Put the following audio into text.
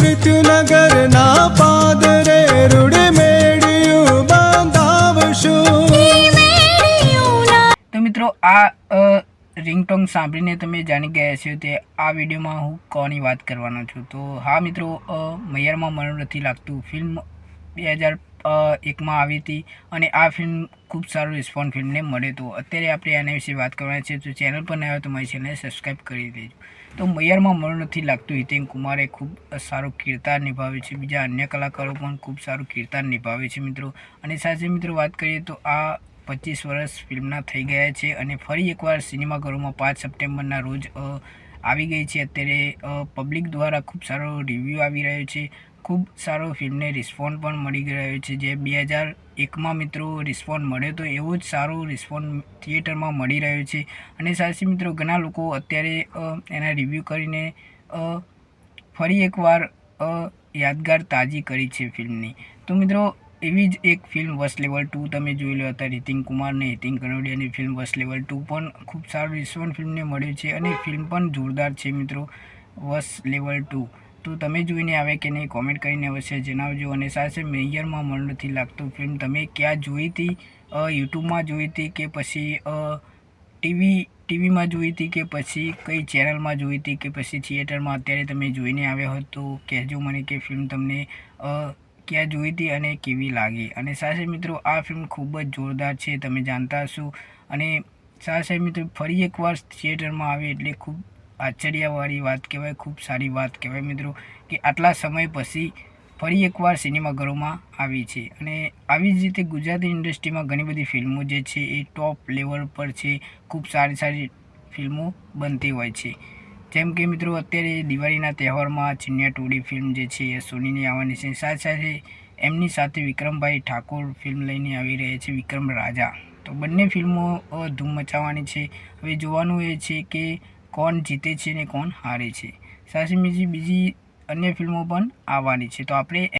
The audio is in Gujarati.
પૃથ્વીનગરના પાદરે રૂડી મેળ્યું બાંધાવશું। તો મિત્રો આ રિંગટોન સાંભળીને તમે જાણી ગયા છો તે આ વિડીયોમાં હું કોની વાત કરવાનો છું। તો હા મિત્રો, મૈયરમાં મન નથી લાગતું ફિલ્મ 2001માં આવી હતી અને આ ફિલ્મ ખૂબ સારો રિસ્પોન્સ ફિલ્મને મળ્યો હતો। અત્યારે આપણે આના વિશે વાત કરવાના છે, તો ચેનલ પર ન આવ્યો તો મારી ચેનલને સબસ્ક્રાઈબ કરી દેજો। તો મૈયરમાં મન નથી લાગતું હિતેન કુમારે ખૂબ સારો કિરદાર નિભાવ્યો છે, બીજા અન્ય કલાકારો પણ ખૂબ સારું કિરદાર નિભાવે છે મિત્રો। અને સાથે મિત્રો વાત કરીએ તો આ 25 વર્ષ ફિલ્મના થઈ ગયા છે અને ફરી એકવાર સિનેમાઘરોમાં 5 સપ્ટેમ્બરના રોજ આવી ગઈ છે। અત્યારે પબ્લિક દ્વારા ખૂબ સારો રિવ્યૂ આવી રહ્યો છે, ખૂબ સારો ફિલ્મને રિસ્પોન્સ પણ મળી રહ્યો છે। જે 2001માં મિત્રો રિસ્પોન્સ મળ્યો તો એવો જ સારો રિસ્પોન્સ થિયેટરમાં મળી રહ્યો છે। અને સાથે મિત્રો ઘણા લોકો અત્યારે એના રિવ્યૂ કરીને ફરી એકવાર યાદગાર તાજી કરી છે ફિલ્મની। તો મિત્રો એવી જ એક ફિલ્મ વસ લેવલ 2 તમે જોઈ લો હતા હિતેન કુમાર ને હિતેન કનોડિયાની ફિલ્મ વસ લેવલ 2 પણ ખૂબ સારો રિસ્પોન્સ ફિલ્મને મળ્યો છે અને ફિલ્મ પણ જોરદાર છે મિત્રો વસ લેવલ 2। તો તમે જોઈને આવે કે નહીં કોમેન્ટ કરીને અવશ્ય જણાવજો। અને સાથે મૈયરમાં મન નથી લાગતું ફિલ્મ તમે ક્યાં જોઈ હતી, યુટ્યુબમાં જોઈ હતી કે પછી ટીવીમાં જોઈ હતી કે પછી કઈ ચેનલમાં જોઈ હતી કે પછી થિયેટરમાં અત્યારે તમે જોઈને આવ્યા હોય તો કહેજો મને કે ફિલ્મ તમને ક્યાં જોઈ હતી અને કેવી લાગી। અને સાથે મિત્રો આ ફિલ્મ ખૂબ જ જોરદાર છે, તમે જાણતા હશો। અને સાથે મિત્રો ફરી એકવાર થિયેટરમાં આવે એટલે ખૂબ આશ્ચર્યવાળી વાત કહેવાય, ખૂબ સારી વાત કહેવાય મિત્રો કે આટલા સમય પછી ફરી એકવાર સિનેમાઘરોમાં આવી છે। અને આવી જ રીતે ગુજરાતી ઇન્ડસ્ટ્રીમાં ઘણી બધી ફિલ્મો જે છે એ ટોપ લેવલ પર છે, ખૂબ સારી ફિલ્મો બનતી હોય છે। જેમ કે મિત્રો અત્યારે દિવાળીના તહેવારમાં ચિનિયા ટોળી ફિલ્મ જે છે એ સોનીની આવવાની છે, સાથે એમની સાથે વિક્રમભાઈ ઠાકોર ફિલ્મ લઈને આવી રહ્યા છે વિક્રમ રાજા। તો બંને ફિલ્મો ધૂમ મચાવવાની છે। હવે જોવાનું એ છે કે કોણ જીતે છે ને કોણ હારે છે। સાથે બીજી અન્ય ફિલ્મો પણ આવવાની છે, તો આપણે